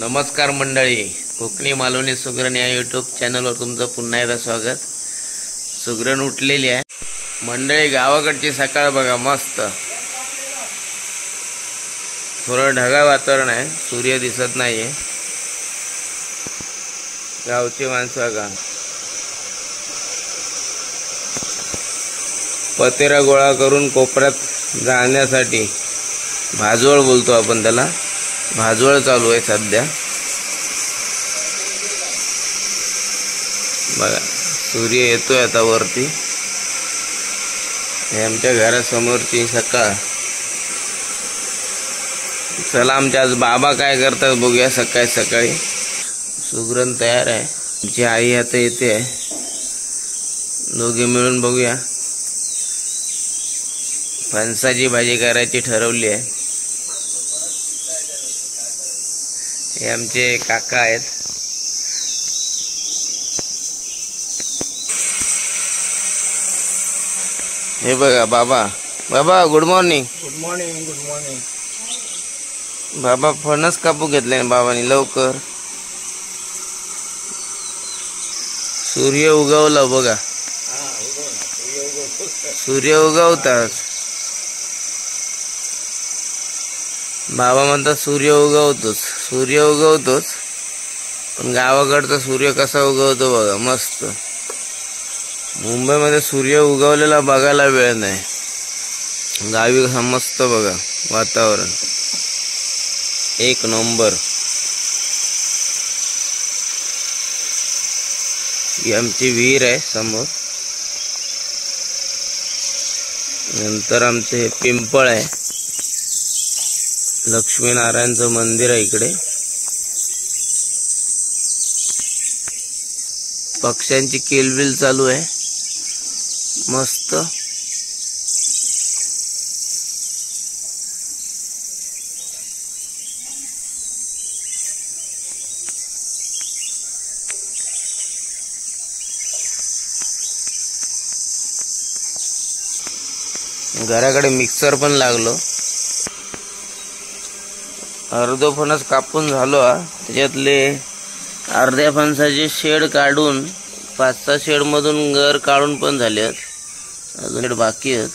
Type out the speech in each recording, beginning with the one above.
नमस्कार मंडळी, कोकणी मालवणी सुगरण या यूट्यूब चॅनलवर तुमचं पुन्हा एकदा स्वागत. सुगरण उठलेली आहे मंडळी. गावाकडची सकाळ बघा, मस्त. थोडं ढगाळ वातावरण आहे, सूर्य दिसत नाहीये. गावची माणसं बघा, पतेरा गोळा करून कोपऱ्यात जाण्यासाठी भाजवळ बोलतो आपण त्याला. भाजवळ चालू आहे सध्या बघा. सूर्य येतोय आता वरती. हे आमच्या घरासमोरची सकाळ. चला आमच्या आज बाबा काय करतात बघूया. सकाळी सकाळी सुगरण तयार आहे. आमची आई आता येते आहे, दोघे मिळून बघूया. फणसाची भाजी करायची ठरवली आहे. हे आमचे काका आहेत. हे बघा बाबा. बाबा good morning. Good morning. Good morning. बाबा फणस कापू घेतले बाबांनी लवकर. सूर्य उगवला बघा. सूर्य उगवतात. बाबा म्हणतात सूर्य उगवतोच, सूर्य उगवतोच. पण गावाकडचा सूर्य कसा उगवतो बघा, मस्त. मुंबईमध्ये सूर्य उगवलेला बघायला वेळ नाही. गावी कसा मस्त बघा वातावरण, एक नंबर. ही आमची विहीर आहे समोर. नंतर आमचे पिंपळ आहे. लक्ष्मीनारायणचं मंदिर आहे इकडे. पक्ष्यांची किलबिल चालू आहे, मस्त. घराकडे मिक्सर पण लागलो. अर्धो फणस कापून झालो. त्याच्यातले अर्ध्या फणसाचे शेड काढून 5-6 शेड मधून गर काढून पण झाले आहेत. अजून बाकी आहेत.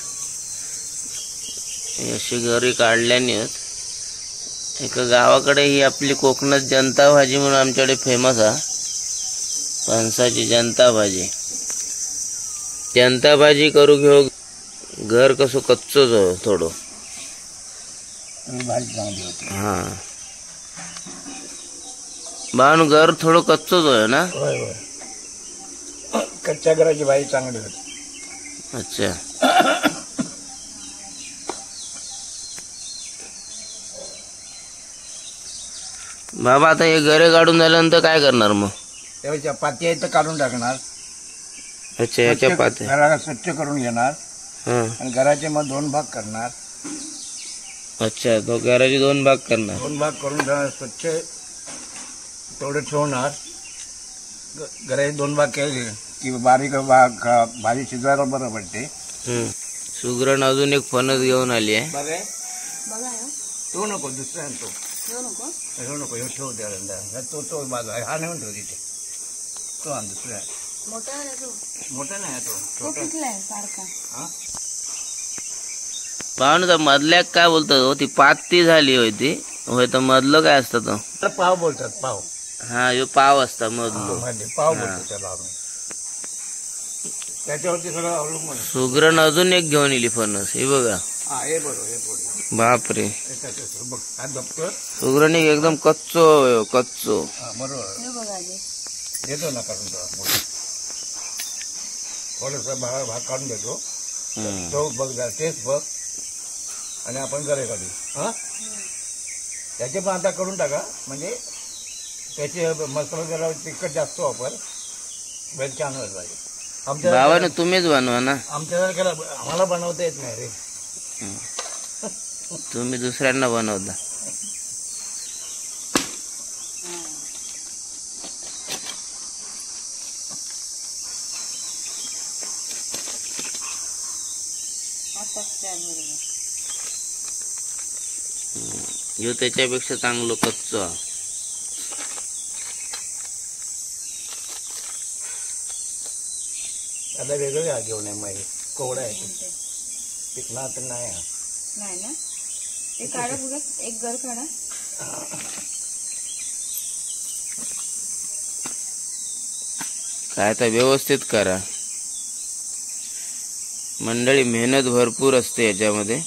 अशी गरी काढल्याने आहेत. एका गावाकडे ही आपली कोकणात जनता भाजी म्हणून आमच्याकडे फेमस आहे. फणसाची जनता भाजी. जनता भाजी करू घेऊ. घर कसं कच्चच आहे थोडं. हा बाण घर थोडं कच्चच आहे ना. होय होय, कच्च्या घराची भाजी चांगली होती. अच्छा. बाबा आता हे गरे काढून झाल्यानंतर काय करणार मग? तेव्हा चपाती आहे तर काढून टाकणार. अच्छा, या चपाती घराला स्वच्छ करून घेणार. हा. आणि घराचे मग 2 भाग करणार. अच्छा, तो घराचे 2 भाग करणार. 2 भाग करून स्वच्छ तेवढे ठेवणार. घराचे 2 भाग केले की बारीक भाग भाजी शिजवायला बरं पडते. सुगरण अजून एक फणस घेऊन आली आहे. तो नको, दुसरा तो नको, हे ठेव द्या. तो बाजू आहे, हा नेऊन ठेव तिथे. तो आण दुसरा. मोठा नाही तो, छोटा. पाहून मधल्या काय बोलतात हो, ती पाती झाली होती. होय, तर मधलं काय असतं तो? पाव बोलतात, पाव. हा, यो पाव असता मधलं. पाव बोलतात त्याला. त्याच्यावरती सगळं अवलंबून. सुगरण अजून एक घेऊन येली फणस. हे बघा. हे बरोबर. बापरे, बघ, हा दप्तर. सुगरण एकदम कच्चो कच्चो. बरोबर देतो ना काढून. थोडस भाग काढून देतो. तो बघ, तेच बघ. आणि आपण घरे काढू. हा, त्याचे पण आता करून टाका. म्हणजे त्याचे मसाला जरा तिखट जास्त वापर, वेळ छान होत पाहिजे. आमच्या बाबाने तुम्हीच बनवा ना. आमच्यासारख्याला आम्हाला बनवता येत नाही रे. तुम्ही दुसऱ्यांना बनवता. ह्यो त्याच्यापेक्षा चांगलं कच्चं आता वेगळं घेऊन आहे मग कोवडा आहे ते. पिकणार तर नाही हा. नाही ना ते काढा बघा एक घर काढा. काय तर व्यवस्थित करा मंडळी, मेहनत भरपूर असते याच्यामध्ये.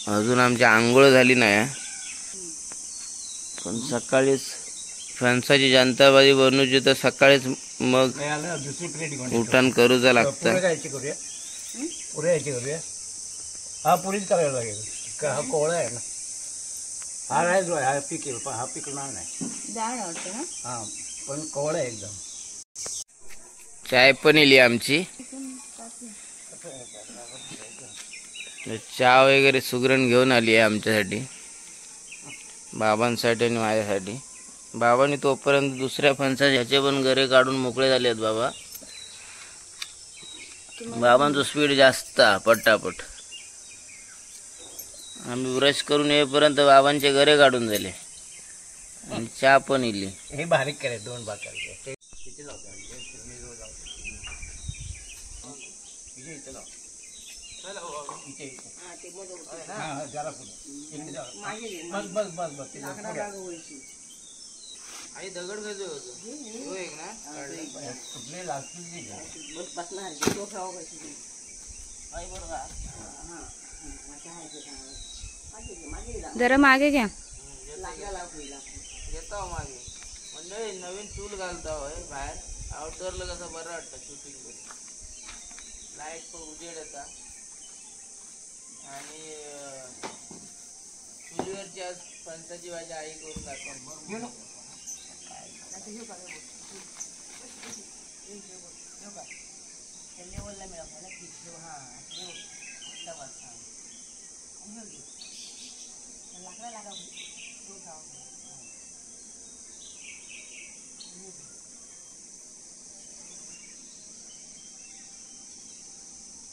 अजून आमची आंघोळ झाली नाही, पण सकाळीच फणसाची जनताबाजी बनवूची तर सकाळीच मग दुसरी प्लेट घेऊन उठाण करूचा लागतं. पुऱ्या यायची करूया, पुऱ्या यायची करूया. हा पुरीच करायला लागेल. हा कोवळा आहे ना, हा नाही जो हा पिकेल पण हा पिकणार नाही. जाड वाटतं ना. हा पण कोवळा आहे एकदम. चाय पण इली आमची. चहा वगैरे सुगरण घेऊन आली आहे आमच्यासाठी, बाबांसाठी आणि माझ्यासाठी. बाबांनी तोपर्यंत दुसऱ्या फणसाचे ह्याचे पण गरे काढून मोकळे झाले आहेत. बाबांचं स्पीड जास्त पटापट. आम्ही ब्रश करून येईपर्यंत बाबांचे गरे काढून झाले आणि चहा पण इली. हे बारीक करायचे, 2 भाग करायचे. किती लावतो बस बस बस बस. आई दगड खायचं होतं ना, कुठले लागतील जरा मागे घ्या. येतो मागे. म्हणजे नवीन चूल घालतो बाहेर, आउटडोअरला कसं बरं वाटतं शूटिंग करून. लाईट पण उजेड येता आणि चुलीवरची आज फणसाची भाजी आई करून दाखवा.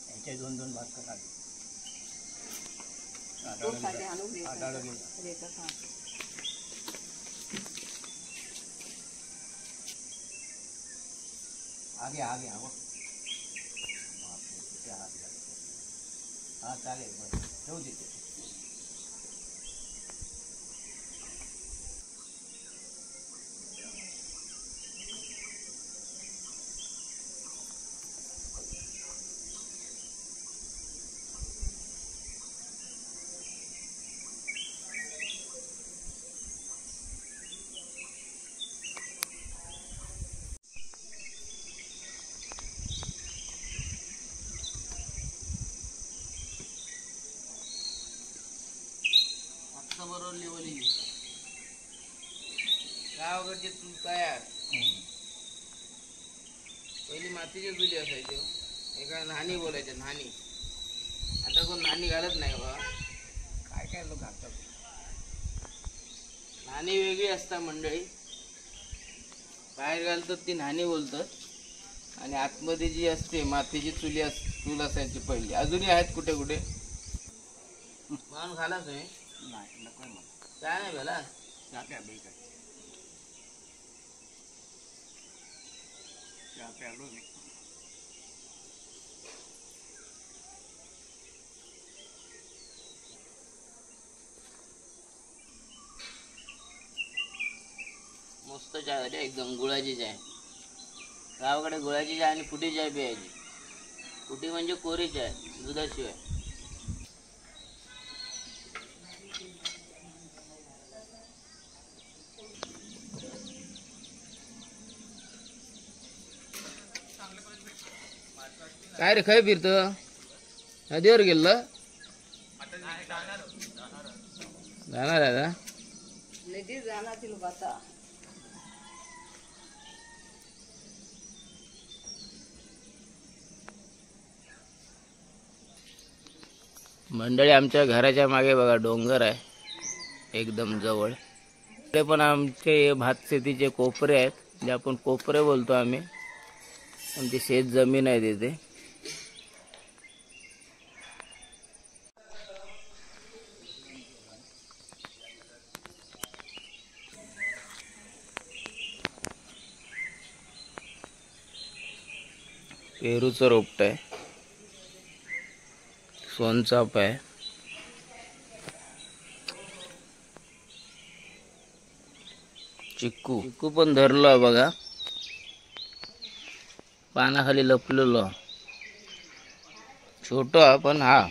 याचे 2-2 भाग करा. आगे आगे आहो. हा चालेल, ठेवू देते. बरोबर लेवली गावाकडचे चूल तयार. पहिली मातीची चुली असायची, एका नाणी बोलायच्या नाणी. आता कोण नाणी घालत नाही बा. काय काय लोक घालतात. नाणी वेगळी असतात मंडळी, बाहेर घालतात ती नाणी बोलतात आणि आतमध्ये जी असते मातीची चूल असायची पहिली, अजूनही आहेत कुठे कुठे. म्हणून खाला तुम्ही नाही नको मला काय नाही बेला जाते आलो काय जाते आलो मी. मस्त चाय झाली एकदम, गुळाची चाय. गावाकडे गुळाची चाय आणि फुटी चाय प्यायची. फुटी म्हणजे कोरी चाय, दुधाशिवाय. काय रे खय फिरतो, नदीवर गेलं जाणार आहे का? नदी जाणार ती लोक आता. मंडळी आमच्या घराच्या मागे बघा डोंगर आहे एकदम जवळ. इकडे पण आमचे भात शेतीचे कोपरे आहेत, जे आपण कोपरे बोलतो आम्ही. आमची शेत जमीन आहे तिथे. पेरूचं रोपट आहे, सोनचाफ आहे, चिक्कू पण धरलो बघा, पानाखाली लपलेलो. छोटो हा पण हा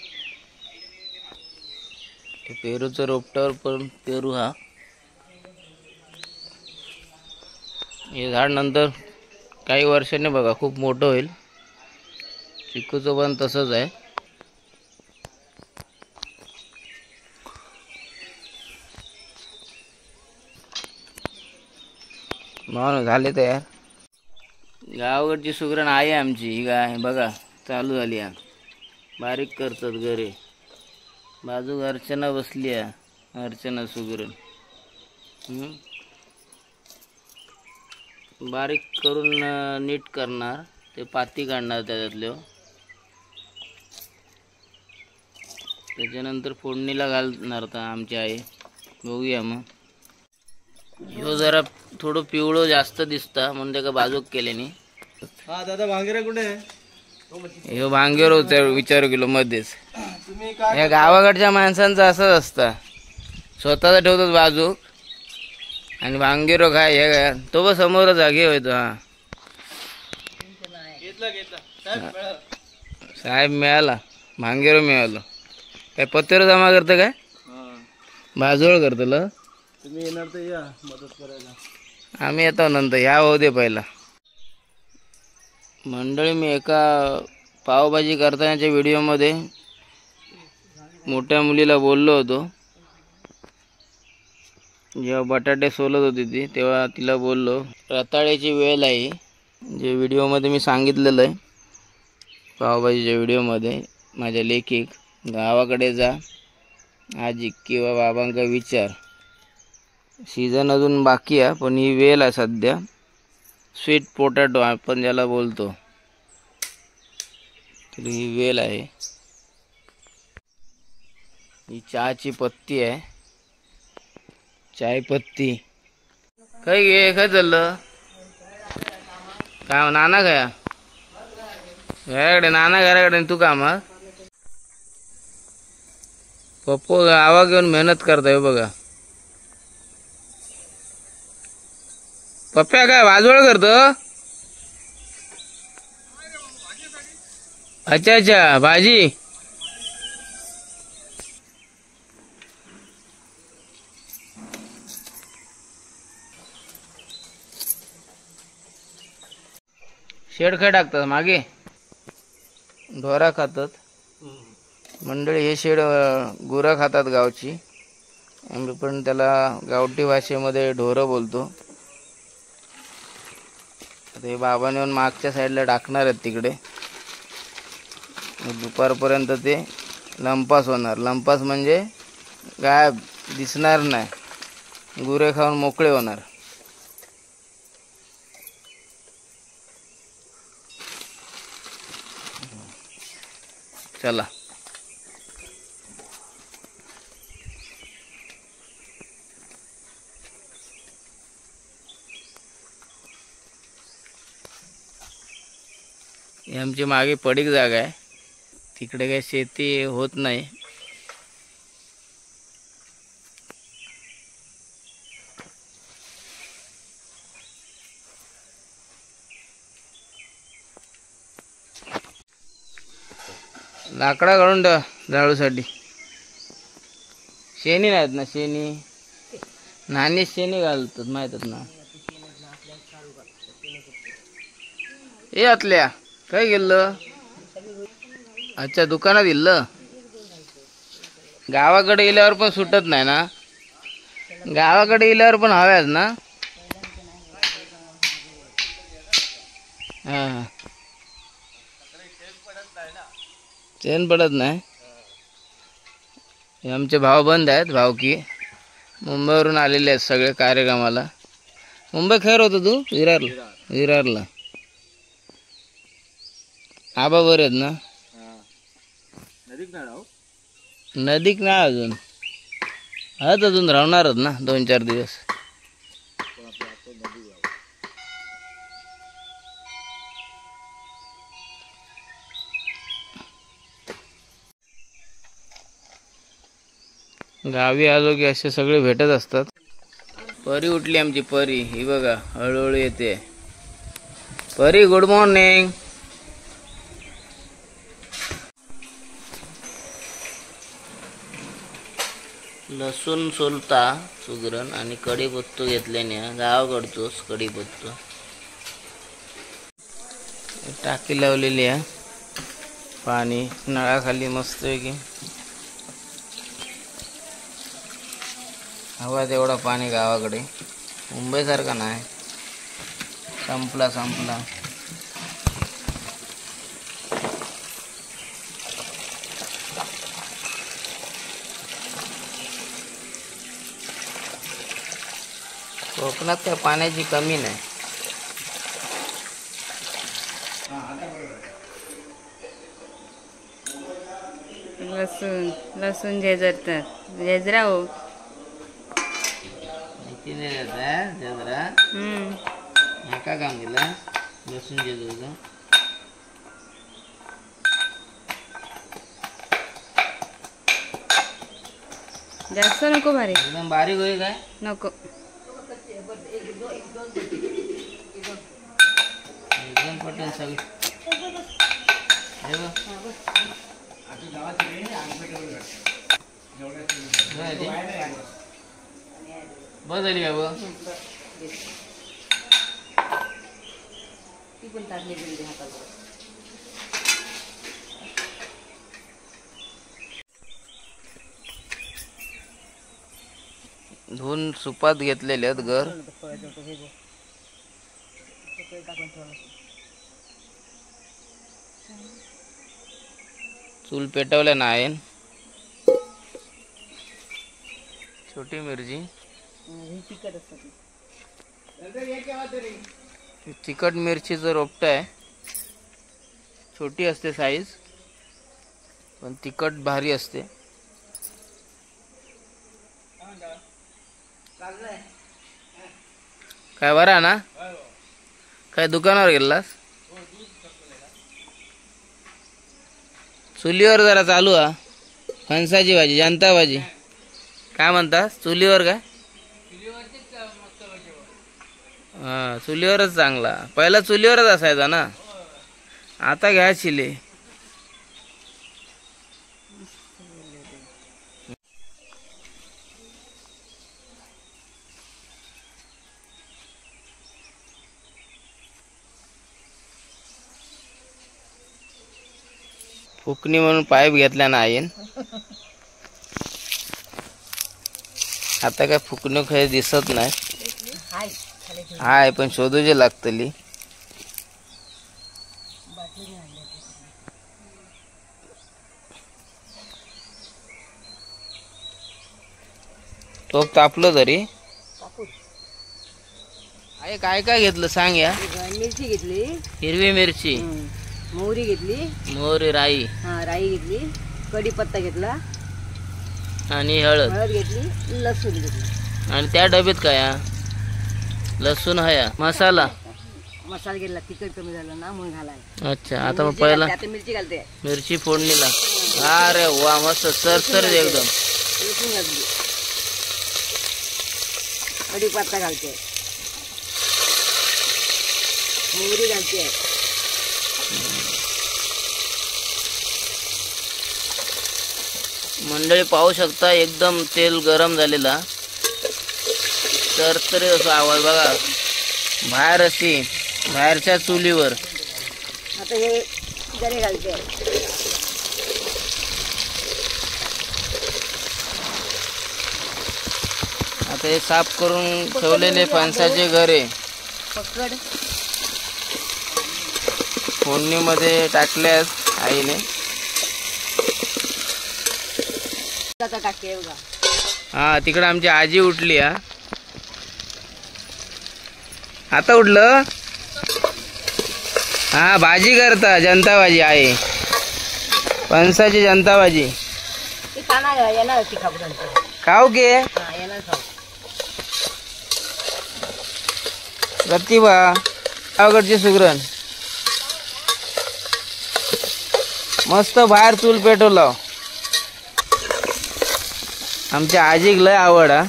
पेरूचं रोपटावर पण पेरू हा. हे झाड नंतर काही वर्षांनी बघा खूप मोठं होईल. चिक्कूचं पण तसंच आहे. म्हणून झाले तयार. गावाकडची सुगरण आहे आमची. ही गाय बघा चालू झाली आहे, बारीक करतात घरे. बाजू अर्चना बसली आहे, अर्चना सुगरण. बारीक करून नीट करणार, ते पाती काढणार त्याच्यातले. त्याच्यानंतर फोडणीला घालणार तर आमची आई. बघूया मग. ह्यो जरा थोडं पिवळं जास्त दिसता म्हणून त्याका बाजूक केल्याने. हा दादा भांगेरा कुठे आहे? ह्यो भांगेर होता विचार केलो मध्येच. या गावाकडच्या माणसांचं असंच असतं, स्वतःचा ठेवतात बाजूक आणि भांगेरो काय हे काय तो बस समोरच जागे होतो. हा साहेब मिळाला, भांगेरो मिळालो. काय पत्तेरो जमा करतं काय? बाजूळ करतलं. तुम्ही येणार तर या मदत करायला. आम्ही येतो नंतर, या होऊ दे पहिला. मंडळी, मी एका पावभाजी करतानाच्या व्हिडिओमध्ये मोठ्या मुलीला बोललो होतो. जेव्हा बटाटे सोलत होती ती तेव्हा तिला बोललो रताळ्याची वेल आहे. जे व्हिडिओमध्ये मी सांगितलेलं आहे, पावभाजीच्या व्हिडिओमध्ये, माझ्या लेखिक गावाकडे जा आजी किंवा बाबांका विचार. सीझन अजून बाकी आहे पण ही वेल आहे सध्या. स्वीट पोटॅटो आपण ज्याला बोलतो, तर ही वेल आहे. ही चहाची पत्ती आहे, चाय पत्ती. काय घे, काय चाललं काय? नाना काय घराकडे? नाना घराकडे, तू कामात? पप्पू गावा घेऊन मेहनत करताय बघा. पप्प्या काय वाजवळ करतो? अच्छा अच्छा, भाजी. शेड काय टाकतात मागे? ढोरा खातात मंडळी. हे शेड गुरं खातात गावची. आम्ही पण त्याला गावठी भाषेमध्ये ढोरं बोलतो. ते बाबाने येऊन मागच्या साईडला टाकणार आहेत तिकडे. दुपारपर्यंत ते लंपास होणार. लंपास म्हणजे गायब, दिसणार नाही, गुरे खाऊन मोकळे होणार. चला. ही आमची मागे पडीक जागा आहे, तिकडे काही शेती होत नाही. लाकडा काढून ठेवा झाडूसाठी. शेणी नाहीत ना, शेणी नाणी शेणी घालतात माहितात ना. ए आतल्या काय गेलं? अच्छा, दुकानात गेलं. गावाकडे गेल्यावर पण सुटत नाही ना, गावाकडे गेल्यावर पण हव्याच ना. हा, चेन पडत नाही. हे आमचे भाऊ बंद आहेत, भावकी मुंबईवरून आलेले आहेत सगळे कार्यक्रमाला. मुंबई खैर होतं तू? विरारला. आबा बरे आहेत ना? नदीक ना राहू नदीक नाही अजून, आहेत अजून राहणारच ना 2-4 दिवस. गावी आलो की असे सगळे भेटत असतात. परी उठली आमची परी, ही बघा हळूहळू येते. परी गुड मॉर्निंग. लसूण सोलता सुगरण आणि कढीपत्तो घेतल्याने गावाकडतोच कढीपत्तो. टाकी लावलेली आहे, पाणी नळाखाली मस्त आहे की हवा तेवढा पाणी गावाकडे. मुंबईसारखा नाही, संपला. कोकणात त्या पाण्याची कमी नाही. लसूण झेजरा हो. का काम केलं लसूण झेजराचं? जास्त नको बारीक, एकदम बारीक होईल काय? नको. एकदम पटेल सगळी. बस झाली बाबा. धुवून सुपात घेतलेले आहेत घर. चूल पेटवल्या नाही. छोटी मिरची, तिखट मिरचीचं रोपट आहे. छोटी असते साईज, पण तिखट भारी असते. काय बरा ना? काय दुकानावर गेलास? चुलीवर जरा चालू हा. फणसाची भाजी, जनता भाजी. काय म्हणतास? चुलीवर काय? हा, चुलीवरच चांगला. पहिला चुलीवरच असायचा ना, आता घ्या शिले. फुकणी म्हणून पाईप घेतला नाही. आता काय फुकणी काही दिसत नाही. हाय पण शोधूची लागतली. टोप तापलं तरी. आहे काय काय घेतलं सांग या. मिरची घेतली, हिरवी मिरची, मोहरी घेतली, मोहरी, राई, राई घेतली, कढीपत्ता घेतला आणि हळद घेतली, लसूण घेतली. आणि त्या डब्यात काय हा? लसूण हया मसाला घेतला. तिखट कमी झालं ना म्हणून घालाय. अच्छा, आता मग पहिला मिरची घालते. मिरची फोडणीला. अरे वा, मस्त सरसर एकदम. लसूण घातली, कढीपत्ता घालते, मोहरी घालते. मंडळी पाहू शकता, एकदम तेल गरम झालेला. तर असा आवाज बघा. बाहेरच्या चुलीवर. आता हे गरे घालते. आता हे साफ करून ठेवलेले फणसाचे गरे पकड फोडणीमध्ये टाकल्यास आईने. टाके बघा. हा, तिकडे आमची आजी उठली. हा, आता उठलं. हा भाजी करता जनता भाजी आहे फणसाची जनता भाजी ती खाणार येणार ती खाऊ नंतर. खाऊ के हा येणार खाऊ. प्रतिभा गावाकडची सुगरण मस्त बाहेर चूल पेटवलं. आमच्या आजीक लय आवड हा.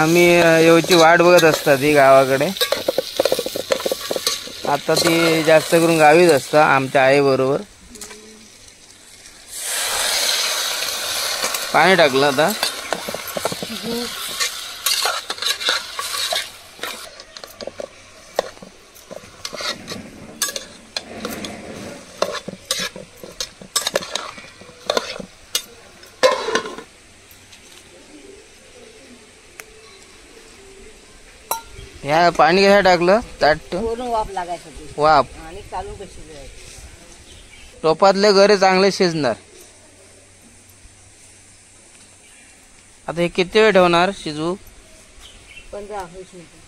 आम्ही येऊची वाट बघत असतात ती गावाकडे. आता ती जास्त करून गावीच असता आमच्या आई बरोबर. पाणी टाकलं आता. ह्या पाणी कशा टाकलं ताट वरून वाफ लागायसाठी वाफ आणि चालून कशी जायची. टोपातले गरे चांगले शिजणार. आता हे किती वेळ ठेवणार शिजवू 15-20 मिनिटं.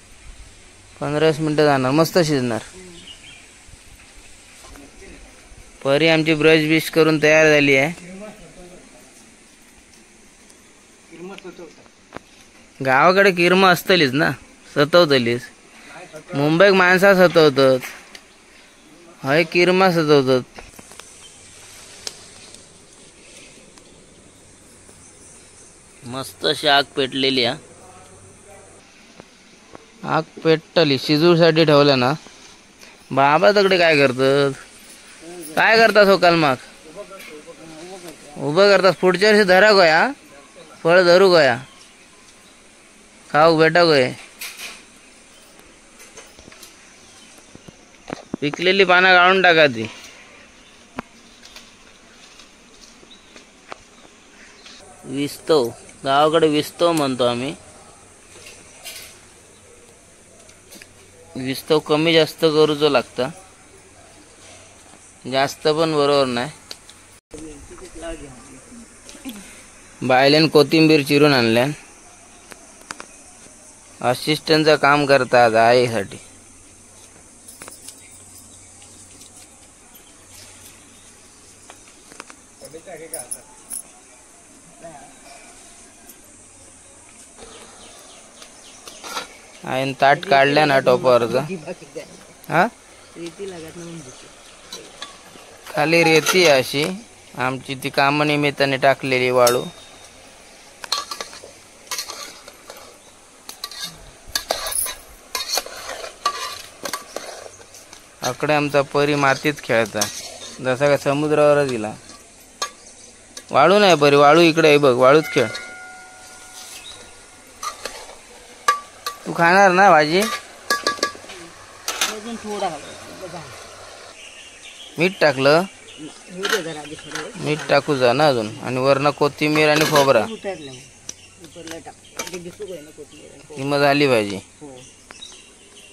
15 मिनिटं जाणार मस्त शिजणार. परी आमची ब्रश बिश करून तयार झाली आहे. गावाकडे किरमा असतलीच ना सतवतलीच. मुंबईत माणसा सतवतात हय किरमा सतवतात. मस्त अशी आग पेटलेली आहे. आग पेटली शिजूसाठी ठेवलं ना. बाबा तकडे काय करतात काय करतात हो कालमाग उभं करतात. पुढच्या वर्षी धरा गोया फळ धरू गोया खाऊ बेटा गोय. पिकलेली पानं गाळून टाका ती. विस्तव गावाकडे विस्तव म्हणतो आम्ही. विस्तव कमी जास्त करूचो लागता. जास्त पण बरोबर नाही. बायल्यान कोथिंबीर चिरून आणल्यान. असिस्टंटचं काम करतात आईसाठी. आईन ताट काढल्या ना टोपावरचा. हा रेती लागत नाही म्हणजे. खाली रेती आहे अशी आमची ती कामानिमित्ताने टाकलेली वाळू. आकडे आमचा परी मातीत खेळता जसा का समुद्रावरच गेला. वाळू नाही परी वाळू इकडे आहे बघ वाळूच खेळ. तू खाणार ना भाजी. अजून थोडा घालायचा. मीठ टाकलं घेऊ दे जरा आधी थोडं. मीठ टाकू जा ना अजून आणि वरनं कोथिंबीर आणि खोबरा उतरलं उतरलं टाक. ते दिसू काय ना कोथिंबीर. की मग झाली भाजी. हो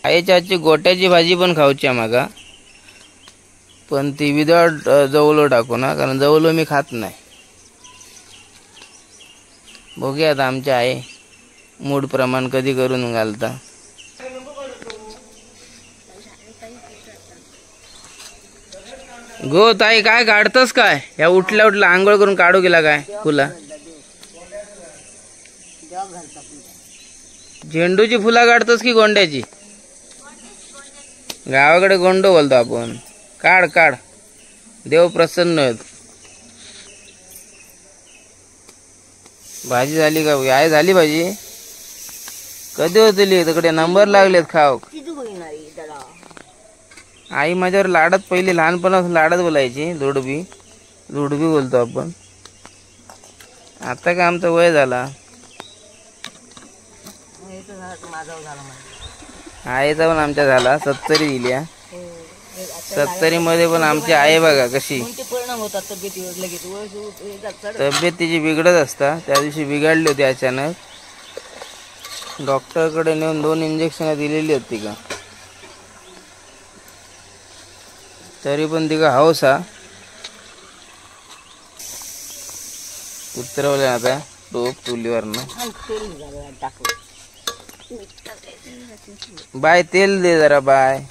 आईच्या हातची गोट्याची भाजी पण खाऊची मागा पण ती विदाउट जवलो टाकू ना कारण जवलो मी खात नाही. बघूया आता आमच्या आई मूड प्रमाण कधी करून घालता. गो ताई काय काढतस काय या उठल्या उठल्या आंघोळ करून काढू गेला काय फुला. झेंडूची फुला काढतोस की गोंड्याची. गावाकडे गोंडो बोलतो आपण. काढ काढ देव प्रसन्न होत. भाजी झाली का आई झाली भाजी कधी होतली तिकडे नंबर लागलेत खाऊ. आई माझ्यावर लाडत पहिली लहानपणापासून लाडत बोलायची. जोडबी जोडबी बोलतो आपण. आता का आमचा वय झाला. आईचा पण आमच्या झाला 70 दिल्या. 70 मध्ये पण आमची आई बघा कशी परिणाम होतात तब्येतीवर लगेच. तब्येत तिची बिघडत असता. त्या दिवशी बिघडली होती अचानक. डॉक्टरकडे नेऊन 2 इंजेक्शन दिलेली होती का तरी पण ती का हौसा उतरवले आता टोप चुलीवरनं. बाय तेल दे जरा बाय.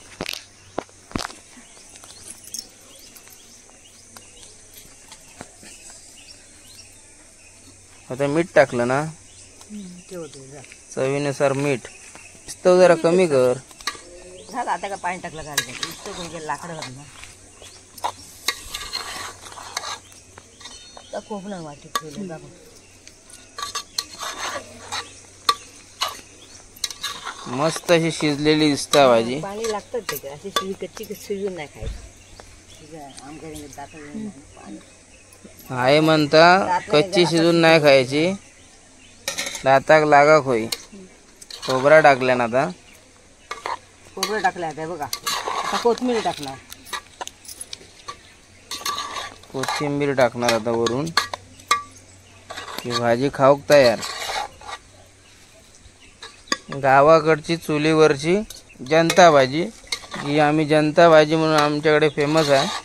आता मीठ टाकलं ना, ठेवतो जा. चवीनुसार मीठ. तो जरा कमी कर. झालं आता का पाणी टाकलं घालतं इतकं कोणी लाकडं घालणं तर खूप नाही वाटत ठेवलं जा. मस्त अशी शिजलेली दिसता भाजी. पाणी लागतं त्याच्यात अशी शिजी कच्ची शिजून नाही खायची. आमच्याकडे दात पाणी आहे म्हणता कच्ची शिजून नाही खायची, दाताक लागाक होई. खोबरा टाकल्या ना आता. खोबरं टाकलं आता बघा. आता कोथिंबीर टाकणार. कोथिंबीर टाकणार आता वरून. ही भाजी खाऊक तयार. गावाकडची चुलीवरची जनता भाजी, ही आम्ही जनता भाजी म्हणून आमच्याकडे फेमस आहे.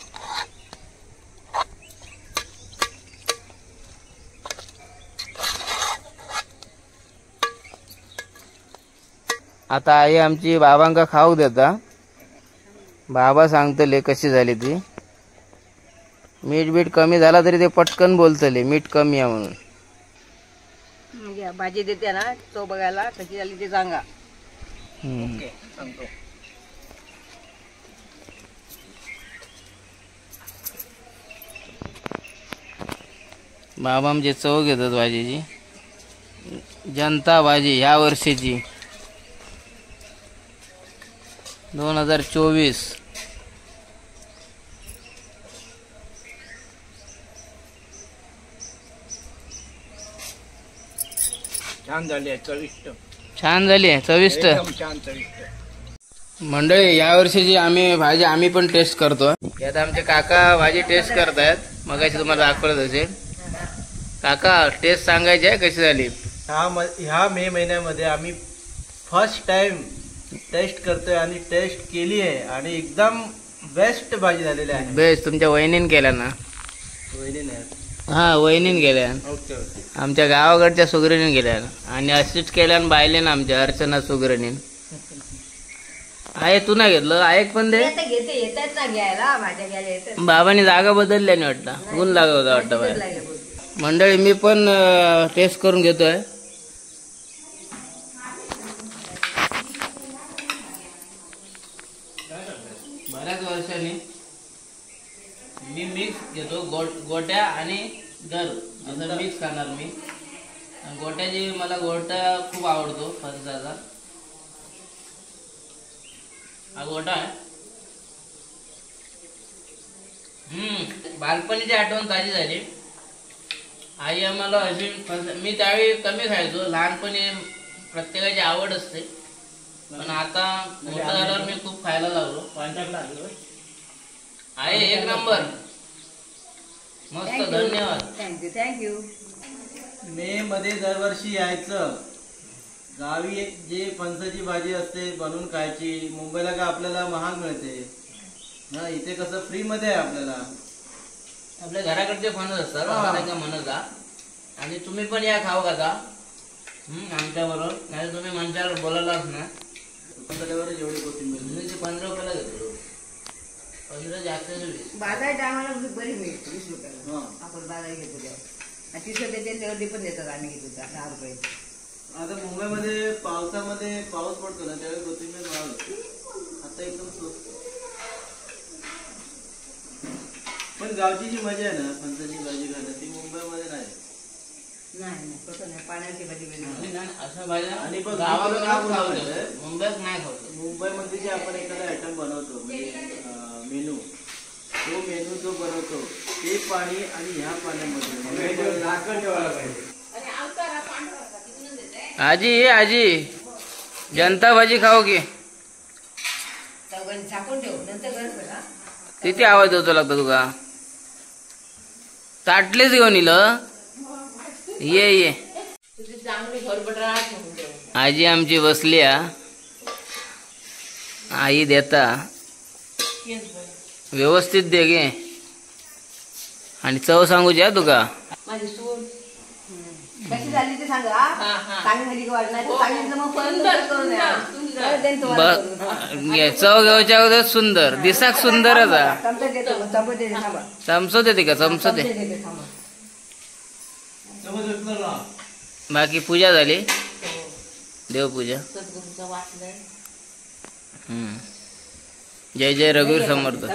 आता आई आमची बाबांका खाऊक देता. बाबा सांगतले कशी झाली ती. मीठ कमी झाला तरी ते पटकन बोलतले मीठ कमी आहे म्हणून. म्हणजे भाजी देते ना तो बघायला कशी झाली ते सांगा. ओके सांगतो. बाबा आमचे चव घेतात भाजीची. जनता भाजी ह्या वर्षीची 2024. छान झाली आहे, चविष्ट. छान झाली आहे, चविष्ट. एकदम छान चविष्ट. मंडळी या वर्षीची भाजी आम्ही पण टेस्ट करतो. यात आमचे काका भाजी टेस्ट करतायत. मगाशी तुम्हाला दाखवत असेल. काका टेस्ट सांगायची आहे कशी झाली. ह्या मे महिन्यामध्ये आम्ही फर्स्ट टाइम टेस्ट करतोय आणि टेस्ट केली आहे आणि एकदम बेस्ट भाजी झालेली आहे. बेस्ट. तुमच्या वहिनीन केल्या ना. हा वहिनीन केल्या. Okay okay. आमच्या गावाकडच्या सुगरणीन गेल्या आणि अशीच केल्या बायले ना आमच्या अर्चना सुगरणीन. आहे तू नाही घेतलं. ऐक पण दे. घेते येतात ना घ्यायला भाज्या घ्यायला येतात. बाबांनी जागा बदलल्याने वाटतं. ऊन लागत होता वाटतं बाहेर. मंडळी मी पण टेस्ट करून घेतोय. बऱ्याच वर्षांनी मी मिक्स घेतो. गोट्या आणि दर असं मिक्स खाणार मी. गोट्याची मला गोटा खूप आवडतो फणसाचा. हा गोटा आहे. बालपणीची आठवण ताजी झाली. आई आम्हाला अशी मी त्यावेळी कमी खायचो. लहानपणी प्रत्येकाची आवड असते, पण आता मोठा झाल्यावर मी खूप खायला लागलो. आहे एक नंबर. मस्त. धन्यवाद. थँक्यू. मे मध्ये दरवर्षी यायचं. गावी जे फणसाची भाजी असते बनवून खायची. मुंबईला का आपल्याला महाग मिळते ना, इथे कसं फ्री मध्ये आहे आपल्याला. आपल्या घराकडचे फणस असतात का म्हणत जा. आणि तुम्ही पण या खाऊ का आमच्या बरोबर. नाही तुम्ही म्हणशाल बोलायलाच ना. एवढी कोथिंबीर 15 रुपयाला घेतो. 15 जास्त 20. बाजार टायमाला बरी मिळते 20 रुपयाला. आपण बाजार घेतो तेव्हा 30 रुपये त्याच्यावरती पण देतात. आम्ही घेतो 10 रुपये. आता मुंबईमध्ये पावसामध्ये पाऊस पडतो ना त्यावेळी कोथिंबीर महाग होते. आता एकदम स्वस्त. पण गावची जी मजा आहे ना फणसाची भाजी खाणं ती मुंबईमध्ये नाही. नाही तसं नाही. पाण्याची भाजी वेगळी. असं भाज्या आणि बघ, गावाकडे काय खाऊ बोलावं शकतो. लागतं? मुंबईत नाही खाऊ. मुंबईमध्ये जे आपण एखादा आयटम बनवतो म्हणजे मेनू, तो मेनू जो बनवतो ते पाणी आणि ह्या पाण्यामध्ये झाकण ठेवायला पाहिजे. आजी जनता भाजी खाऊ की. चौघांनी झाकून ठेवू नंतर गरज पडा. किती आवाज होतो लागतो तुका. ताटलेच घेऊन इलं. ये आजी आमची बसली. आई देता व्यवस्थित दे गे. आणि चव सांगूची हा तुका. माझी सून कशी झाली ते सांगा. चांगली झाली की वाढणार सांगितलं मग परत करून द्या. चव घ्यायच्या अगोदर सुंदर दिसाक सुंदरच आहे. चमचा देतो. चमचा देते थांबा. चमचो देते का. चमचो दे. बाकी पूजा झाली, देवपूजा. सद्गुरूचं वाचलंय. जय जय रघुवीर समर्थ.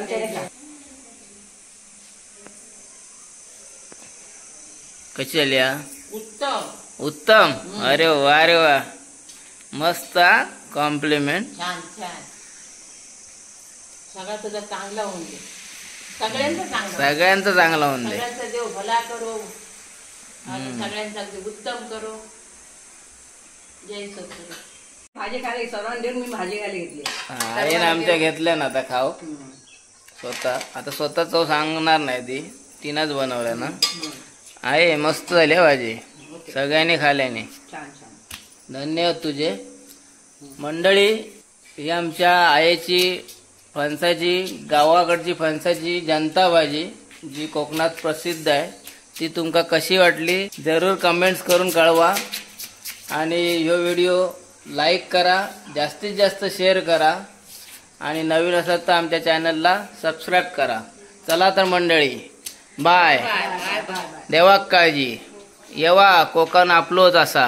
कशी झाली हा? उत्तम. उत्तम. अरे वा मस्त. कॉम्प्लिमेंट. छान छान. सगळा तुझा चांगला होऊन दे. सगळ्यांचा चांगला होऊन दे. सगळ्यांचा देव भला करो आणि सगळ्यांचा अगदी उत्तम करो. जय सद्गुरू. भाजी खाली सर्वांना देऊन मी भाजी खाली घेतली. आईने आमच्या घेतल्या ना आता खाऊ स्वतः. आता स्वतः चव सांगणार नाही, ती तिनंच बनवल्या ना. आहे मस्त झाली भाजी, सगळ्यांनी खाल्याने. छान छान. धन्यवाद तुझे. मंडळी, ही आमच्या आईची फणसाची, गावाकडची फणसाची जनता भाजी जी कोकणात प्रसिद्ध आहे, ती तुमका कशी वाटली जरूर कमेंट्स करून कळवा. आणि ह्यो व्हिडिओ लाईक करा, जास्तीत जास्त शेअर करा आणि नवीन असाल तर आमच्या चॅनलला सबस्क्राईब करा. चला तर मंडळी, बाय. देवाक काळजी. येवा कोकण आपलोच असा.